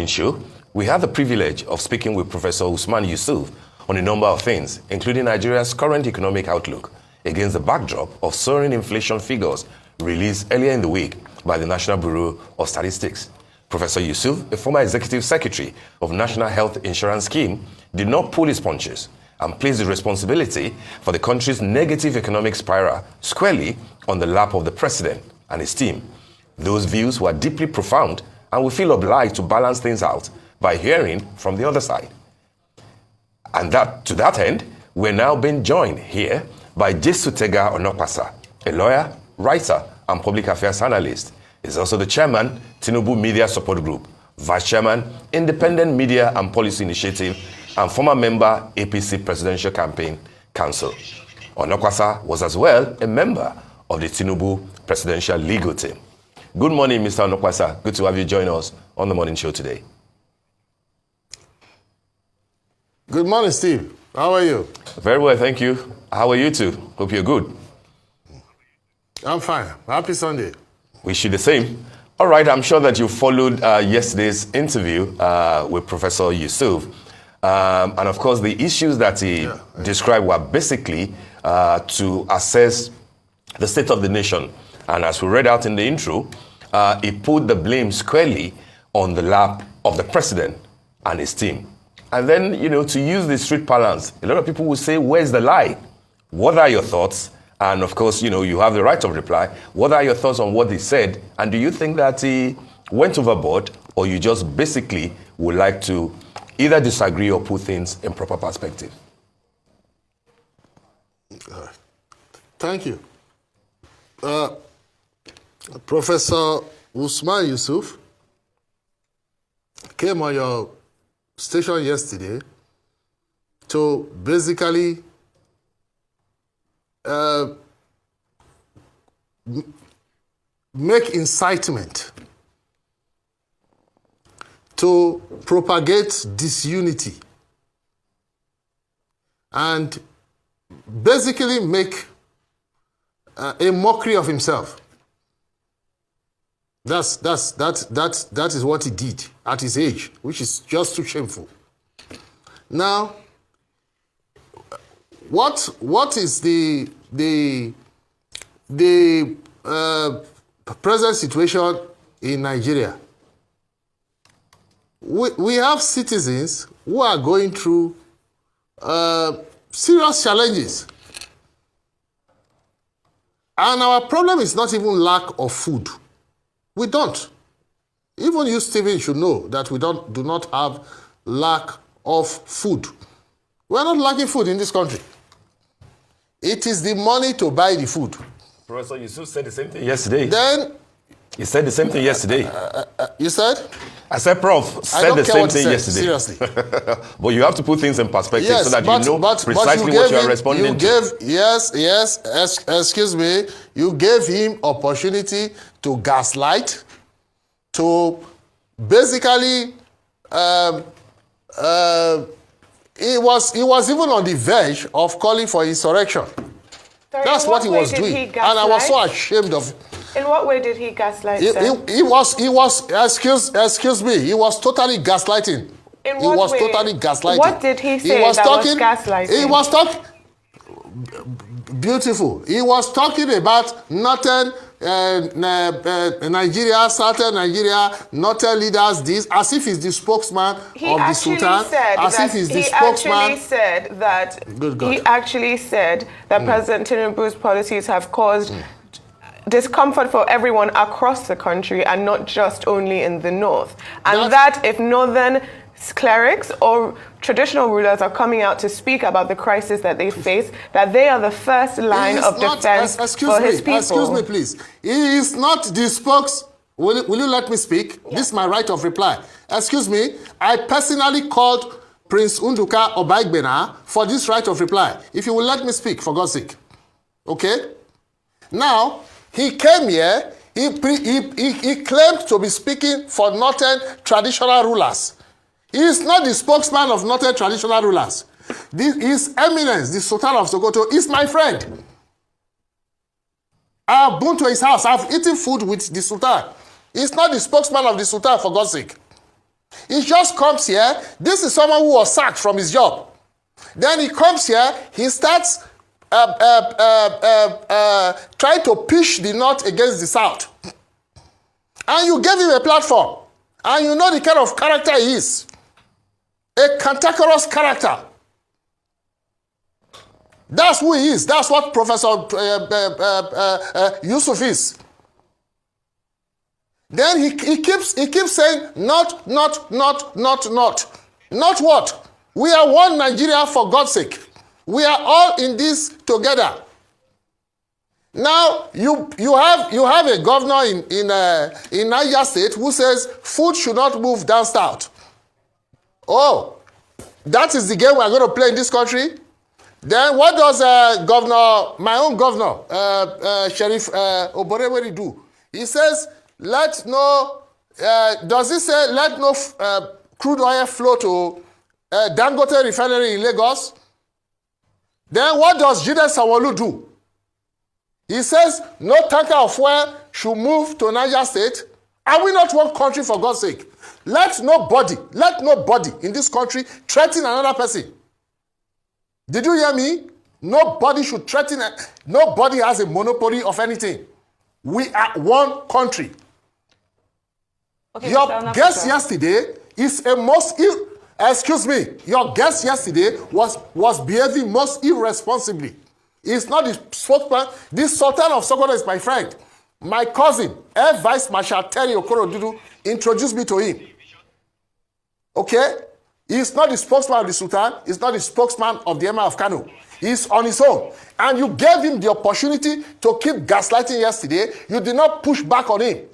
morning show, we had the privilege of speaking with Professor Usman Yusuf on a number of things, including Nigeria's current economic outlook against the backdrop of soaring inflation figures released earlier in the week by the National Bureau of Statistics. Professor Yusuf, a former executive secretary of National Health Insurance Scheme, did not pull his punches and placed the responsibility for the country's negative economic spiral squarely on the lap of the president and his team. Those views were deeply profound, and we feel obliged to balance things out by hearing from the other side. And to that end, we're now being joined here by Jesutega Onokwasa, a lawyer, writer, and public affairs analyst. He's also the chairman, TINUBU Media Support Group, vice chairman, Independent Media and Policy Initiative, and former member, APC Presidential Campaign Council. Onokwasa was as well a member of the TINUBU Presidential Legal Team. Good morning, Mr. Onokwasa. Good to have you join us on the morning show today. Good morning, Steve. How are you? Very well, thank you. How are you too? Hope you're good. I'm fine. Happy Sunday. Wish you the same. All right, I'm sure that you followed yesterday's interview with Professor Yusuf. And of course, the issues that he described were basically to assess the state of the nation. And as we read out in the intro, he put the blame squarely on the lap of the president and his team. And then, to use the street parlance, a lot of people will say, where's the lie? What are your thoughts? And of course, you have the right of reply. What are your thoughts on what he said? And do you think that he went overboard, or you just basically would like to either disagree or put things in proper perspective? Thank you. Professor Usman Yusuf came on your station yesterday to basically make incitement to propagate disunity and basically make a mockery of himself. That is what he did at his age, which is just too shameful. Now, what is the present situation in Nigeria? We have citizens who are going through serious challenges. And our problem is not even lack of food. We don't. Even you, Stephen, should know that we do not have lack of food. We're not lacking food in this country. It is the money to buy the food. Professor Yusuf said the same thing yesterday. Then... He said the same thing yesterday. You said? I said, Prof, said the same thing yesterday. Seriously. But you have to put things in perspective so that you know precisely what you are responding to. Yes, excuse me. You gave him opportunity to gaslight, to basically, he was even on the verge of calling for insurrection. Sorry, that's what he was doing. And I was so ashamed of it. In what way did he gaslight? He was excuse me, he was totally gaslighting. In what way? Totally gaslighting. What did he say was gaslighting? He was talking beautiful. He was talking about northern Nigeria, southern Nigeria, northern leaders, this, as if he's the spokesman of the Sultan. He actually said that President Tinubu's policies have caused discomfort for everyone across the country and not just only in the north. And that if northern clerics or traditional rulers are coming out to speak about the crisis that they face, that they are the first line of defense for his people. Excuse me, please. He is not the spokes. Will you let me speak? Yeah. This is my right of reply. Excuse me. I personally called Prince Nduka Obaigbena for this right of reply. If you will let me speak, for God's sake. Okay? Now, he came here, he claimed to be speaking for northern traditional rulers. He is not the spokesman of northern traditional rulers. His Eminence, the Sultan of Sokoto, is my friend. I have been to his house. I have eaten food with the Sultan. He's not the spokesman of the Sultan, for God's sake. He just comes here. This is someone who was sacked from his job. Then he comes here, he starts trying to pitch the North against the South. And you gave him a platform. And you know the kind of character he is. A cantankerous character. That's who he is. That's what Professor Yusuf is. Then he keeps saying, not. Not what? We are one Nigeria, for God's sake. We are all in this together. Now you have a governor in Niger State who says food should not move down south. Oh, that is the game we are going to play in this country. Then what does my own governor, Sheriff Oboreweri do? He says, let no crude oil flow to Dangote refinery in Lagos? Then what does Jide Sanwo-Olu do? He says no tanker of oil should move to Niger State. Are we not one country, for God's sake? Let nobody in this country threaten another person. Did you hear me? Nobody should threaten. Nobody has a monopoly of anything. We are one country. Okay, your guest yesterday is a most your guest yesterday was behaving most irresponsibly. He's not the spokesman. This Sultan of Sokoto is my friend. My cousin, Air Vice Marshal Terry Okorodudu, introduced me to him. Okay? He's not the spokesman of the Sultan. He's not the spokesman of the Emir of Kano. He's on his own. And you gave him the opportunity to keep gaslighting yesterday. You did not push back on him.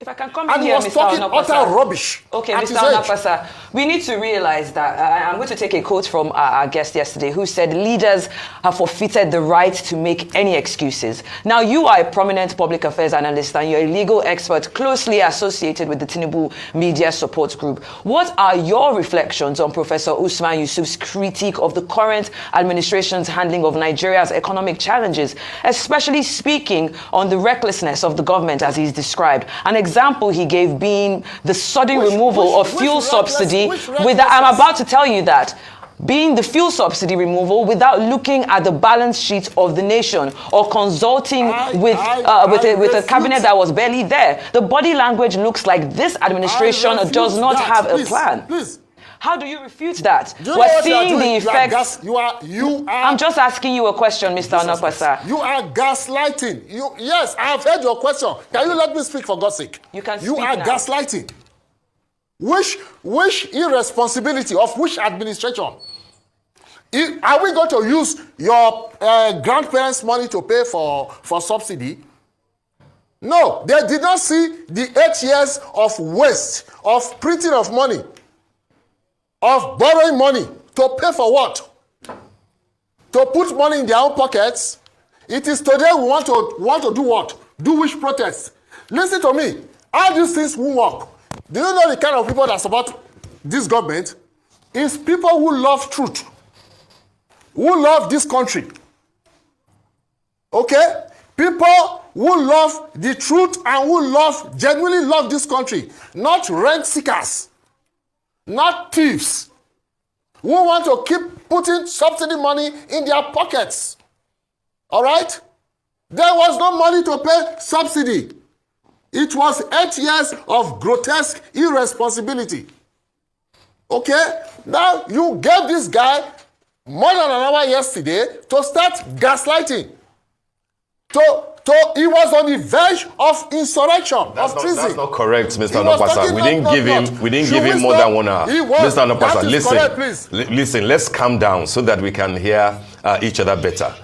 If I can come in here, Mr. And he was talking utter rubbish. Okay, Mr. Onapasa, we need to realize that, I'm going to take a quote from our guest yesterday who said, leaders have forfeited the right to make any excuses. Now, you are a prominent public affairs analyst and you're a legal expert closely associated with the TINUBU Media Support Group. What are your reflections on Professor Usman Yusuf's critique of the current administration's handling of Nigeria's economic challenges, especially speaking on the recklessness of the government as he's described? An example he gave being the sudden removal of fuel subsidy I'm about to tell you that. Being the fuel subsidy removal without looking at the balance sheet of the nation or consulting with a cabinet that was barely there. The body language looks like this administration does not have a plan. Please. How do you refute that? We're seeing the effects. I'm just asking you a question, Mr. Onapasa. You are gaslighting. Yes, I have heard your question. Can you let me speak, for God's sake? You can You speak are now. gaslighting. Which irresponsibility of which administration? Are we going to use your grandparents' money to pay for subsidy? No, they did not see the 8 years of waste, of printing of money, of borrowing money to pay for what? To put money in their own pockets. It is today we want to do what? Do which protest? Listen to me. How these things will work? Do you know the kind of people that support this government? It's people who love truth, who love this country. Okay? People who love the truth and who genuinely love this country, not rent seekers. Not thieves who want to keep putting subsidy money in their pockets. All right? There was no money to pay subsidy. It was 8 years of grotesque irresponsibility. Okay? Now, you gave this guy more than an hour yesterday to start gaslighting. He was on the verge of insurrection, of treason. That's not correct, Mr. Onapasa. We didn't give him more than 1 hour. Mr. Onapasa, listen, let's calm down so that we can hear each other better.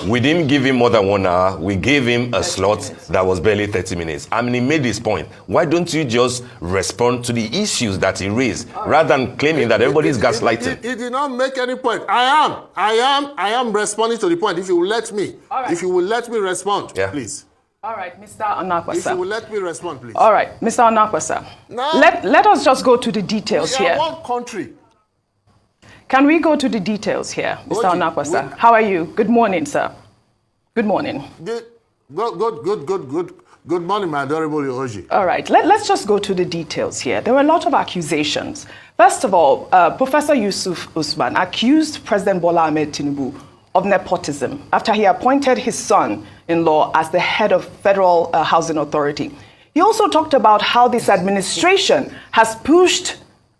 We didn't give him more than 1 hour. We gave him a slot that was barely 30 minutes. I mean, he made his point. Why don't you just respond to the issues that he raised rather than claiming that everybody is gaslighting? He did not make any point. I am responding to the point. If you will let me. Right. If you will let me respond, please. All right, Mr. Onapasa. If you will let me respond, please. All right, Mr. Onapasa. Now, let us just go to the details here. We are one country. Can we go to the details here, Mr. Onapasa? How are you? Good morning, sir. Good morning. Good Good morning, my adorable Yohoji. All right, let's just go to the details here. There were a lot of accusations. First of all, Professor Yusuf Usman accused President Bola Ahmed Tinubu of nepotism after he appointed his son-in-law as the head of Federal Housing Authority. He also talked about how this administration has pushed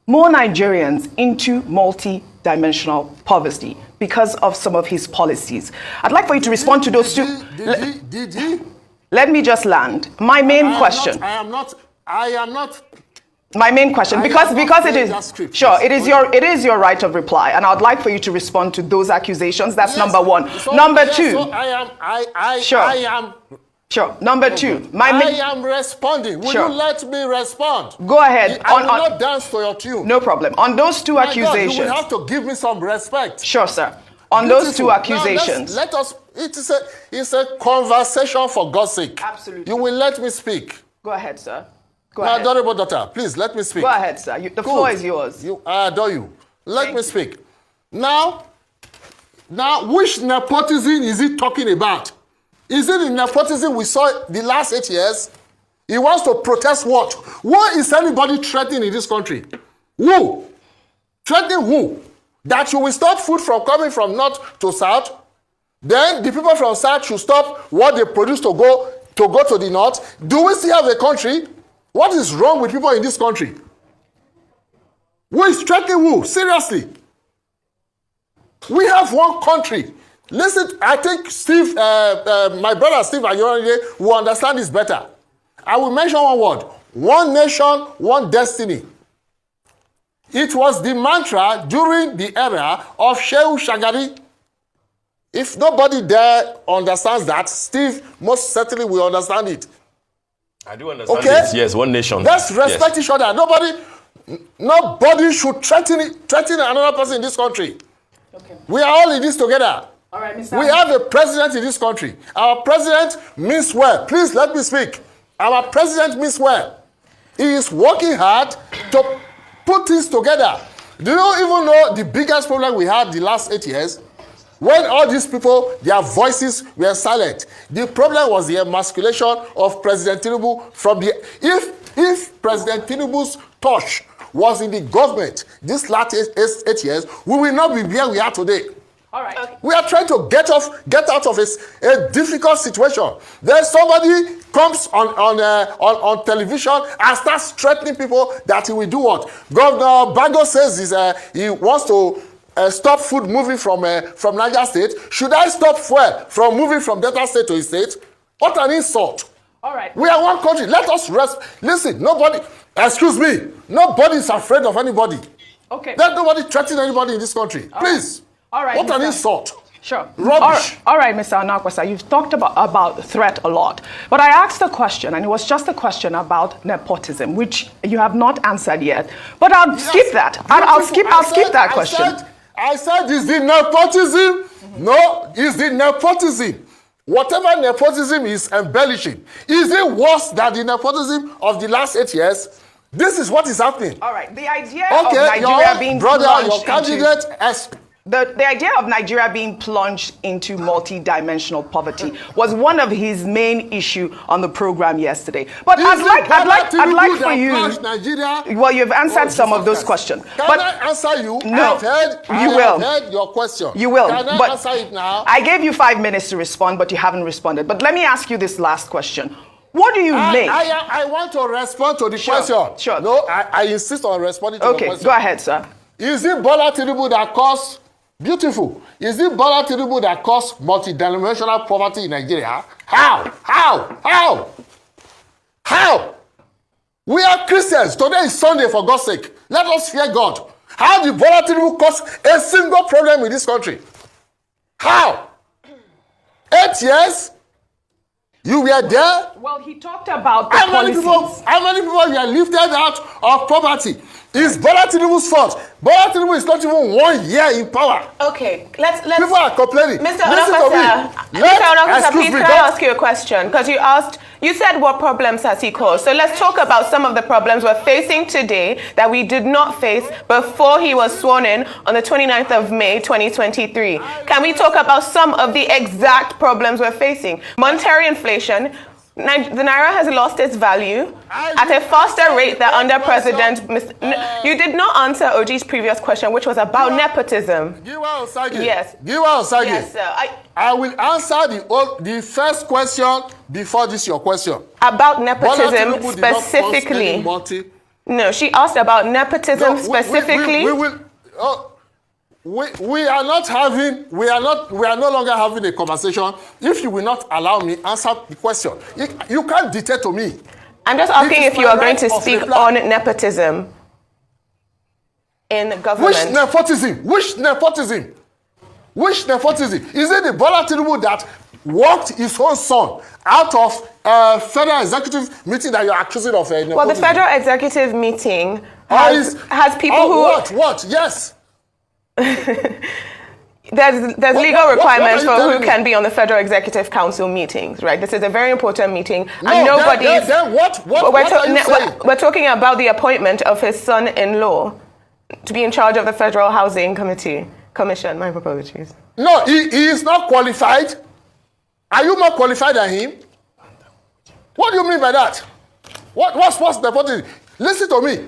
more Nigerians into multi-dimensional poverty because of some of his policies. I'd like for you to respond to those two. Did he? Let me just land. My main question. I am not. My main question, because it is sure, it is your right of reply, and I'd like for you to respond to those accusations. That's number one. Number two. Sure. Number two. I am responding. Will you let me respond? Go ahead. I will not dance to your tune. No problem. On those two accusations. God, you will have to give me some respect. Sure, sir. On those two accusations. Now, let us. It's a conversation, for God's sake. Absolutely. You will let me speak. Go ahead, sir. My adorable daughter, please let me speak. Go ahead, sir. The floor is yours. I adore you. Let me speak. Now, which nepotism is he talking about? Is it the nepotism we saw the last 8 years? He wants to protest what? What is anybody threatening in this country? Who? Threatening who? That you will stop food from coming from north to south? Then the people from south should stop what they produce to go to the north? Do we still have a country? What is wrong with people in this country? Who is threatening who? Seriously. We have one country. Listen, I think Steve, my brother Steve Ayorande will understand this better. I will mention one word. One nation, one destiny. It was the mantra during the era of Shehu Shagari. If nobody there understands that, Steve most certainly will understand it. I do understand this. Yes, one nation. Let's respect each other. Nobody should threaten another person in this country. Okay. We are all in this together. All right, Mr. We have a president in this country. Our president means well. Please let me speak. Our president means well. He is working hard to put things together. Do you even know the biggest problem we had the last 8 years? When all these people, their voices were silent. The problem was the emasculation of President Tinubu from the... If President Tinubu's touch was in the government this last 8 years, we will not be where we are today. All right. Okay. We are trying to get out of a difficult situation. Then somebody comes on television and starts threatening people that he will do what? Governor Bago says he wants to stop food moving from Niger State. Should I stop fuel from moving from Delta State to his state? What an insult. All right. We are one country. Let us rest. Listen, nobody is afraid of anybody. Okay. Let nobody threaten anybody in this country. Please. All right. What an insult. Sure. Rubbish. All right, Mr. Anakwasa, you've talked about threat a lot. But I asked a question, and it was just a question about nepotism, which you have not answered yet. But I'll skip that. I'll skip that question. I said, is the nepotism? Mm-hmm. No, is the nepotism. Whatever nepotism is embellishing, is it worse than the nepotism of the last 8 years? This is what is happening. All right. The idea of Nigeria being your candidate The idea of Nigeria being plunged into multi-dimensional poverty was one of his main issue on the program yesterday. But I'd like for you. Nigeria? Well, you've answered some of those questions. Can I answer you? No, I have heard your question. You will. Can I answer it now? I gave you 5 minutes to respond, but you haven't responded. But let me ask you this last question. What do you make? I want to respond to the question. Sure. No, I insist on responding to the question. Okay, go ahead, sir. Is it Bola Tinubu that caused... Beautiful. Is it Bola Tinubu that caused multi-dimensional poverty in Nigeria? How? We are Christians. Today is Sunday, for God's sake. Let us fear God. How did Bola Tinubu cause a single problem in this country? How? 8 years? You were there? Well, he talked about the policies. How many people were lifted out of poverty? It's Bola Tinubu's fault. Bola Tinubu is not even 1 year in power. Okay, let's. People are complaining. Mr. Onakwasa, please can I ask you a question? Because you said what problems has he caused. So let's talk about some of the problems we're facing today that we did not face before he was sworn in on the 29th of May, 2023. Can we talk about some of the exact problems we're facing? Monetary inflation, The naira has lost its value at a faster rate than under President. You did not answer Oji's previous question, which was about nepotism. Yes. Yes, sir. I will answer the first question before this your question. About nepotism specifically. No, she asked about nepotism specifically. We are no longer having a conversation if you will not allow me answer the question. You can't dictate to me. I'm just asking if you are going to speak on nepotism in government. Which nepotism? Which nepotism? Which nepotism? Is it the Bola Tinubu that walked his own son out of a federal executive meeting that you're accusing of nepotism? Well, the federal executive meeting has people who... What? Yes. There's legal requirements for who can be on the Federal Executive Council meetings, right? This is a very important meeting, and nobody's... Then what are you saying? We're talking about the appointment of his son-in-law to be in charge of the Federal Housing Commission. My apologies. No, he is not qualified. Are you more qualified than him? What do you mean by that? What's nepotism? Listen to me.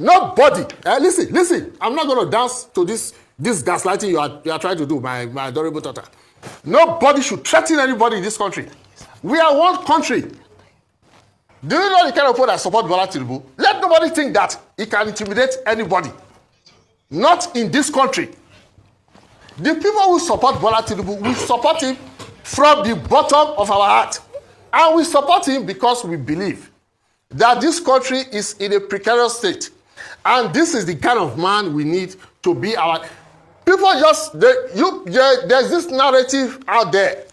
Nobody. Listen. I'm not going to dance to this gaslighting you are trying to do, my adorable daughter. Nobody should threaten anybody in this country. We are one country. Do you know the kind of people that support Bola Tinubu? Let nobody think that he can intimidate anybody. Not in this country. The people who support Bola Tinubu, we support him from the bottom of our heart. And we support him because we believe that this country is in a precarious state. And this is the kind of man we need to be our... People there's this narrative out there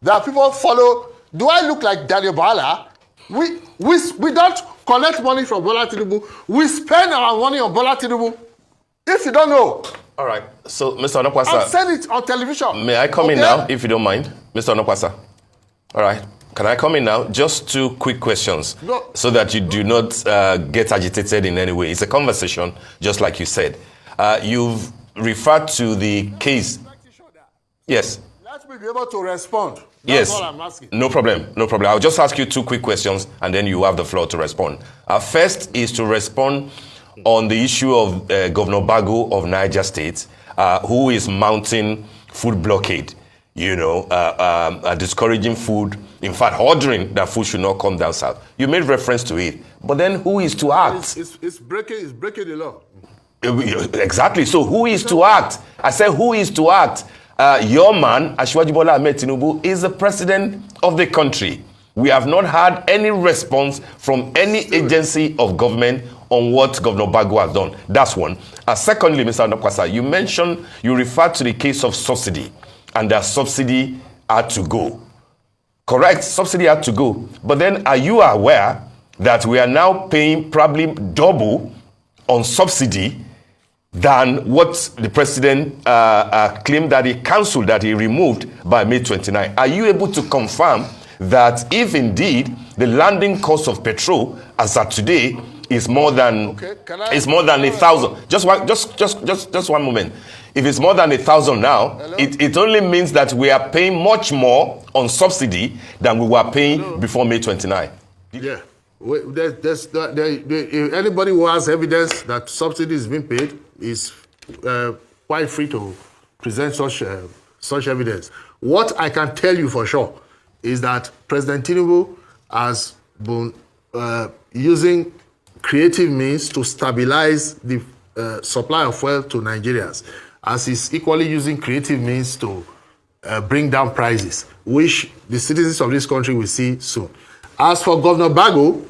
that people follow. Do I look like Daniel Bala? We don't collect money from Bola Tinubu. We spend our money on Bola Tinubu. If you don't know. All right. So, Mr. Onokwasa. I've said it on television. May I come in now, if you don't mind? Mr. Onokwasa. All right. Can I come in now? Just 2 quick questions so that you do not get agitated in any way. It's a conversation, just like you said. You've referred to the case. Yes. Let me be able to respond. That's all I'm asking. No problem. I'll just ask you 2 quick questions and then you have the floor to respond. First is to respond on the issue of Governor Bago of Niger State, who is mounting food blockade, discouraging food, in fact, ordering that food should not come down south. You made reference to it, but then who is to act? It's breaking the law. Exactly. So who is to act? I said, who is to act? Your man, Asiwaju Bola Ahmed Tinubu, is the president of the country. We have not had any response from any agency of government on what Governor Bago has done. That's one. Secondly, Mr. Onokwasa, you referred to the case of subsidy, and that subsidy had to go. Correct? Subsidy had to go. But then, are you aware that we are now paying probably double on subsidy than what the president claimed that he cancelled, that he removed by May 29? Are you able to confirm that if indeed the landing cost of petrol as at today is more than 1,000? Just one moment. If it's more than 1,000 now, it only means that we are paying much more on subsidy than we were paying before May 29. Yeah. Anybody who has evidence that subsidy is being paid is quite free to present such evidence. What I can tell you for sure is that President Tinubu has been using creative means to stabilize the supply of fuel to Nigerians, as he's equally using creative means to bring down prices, which the citizens of this country will see soon. As for Governor Bago,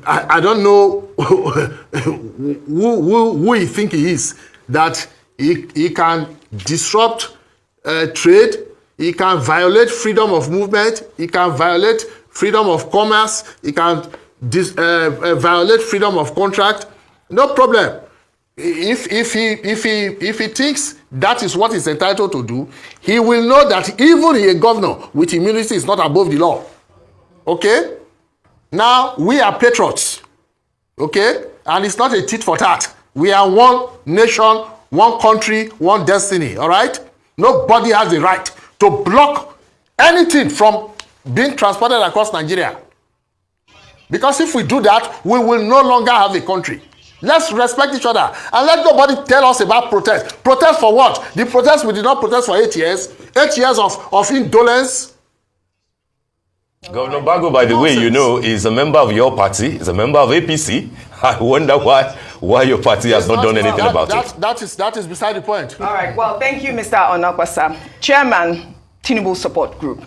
I don't know who he think he is, that he can disrupt trade, he can violate freedom of movement, he can violate freedom of commerce, he can violate freedom of contract. No problem. If he thinks that is what he's entitled to do, he will know that even a governor with immunity is not above the law. Okay? Now, we are patriots. Okay? And it's not a tit for tat. We are one nation, one country, one destiny. All right? Nobody has the right to block anything from being transported across Nigeria. Because if we do that, we will no longer have a country. Let's respect each other and let nobody tell us about protest. Protest for what? The protest, we did not protest for 8 years. 8 years of indolence. Governor Bago, by the way, you know, is a member of your party, is a member of APC. I wonder why your party has not done anything about it. That is beside the point. All right. Well, thank you, Mr. Onakwasa, Chairman, TINUBU Support Group.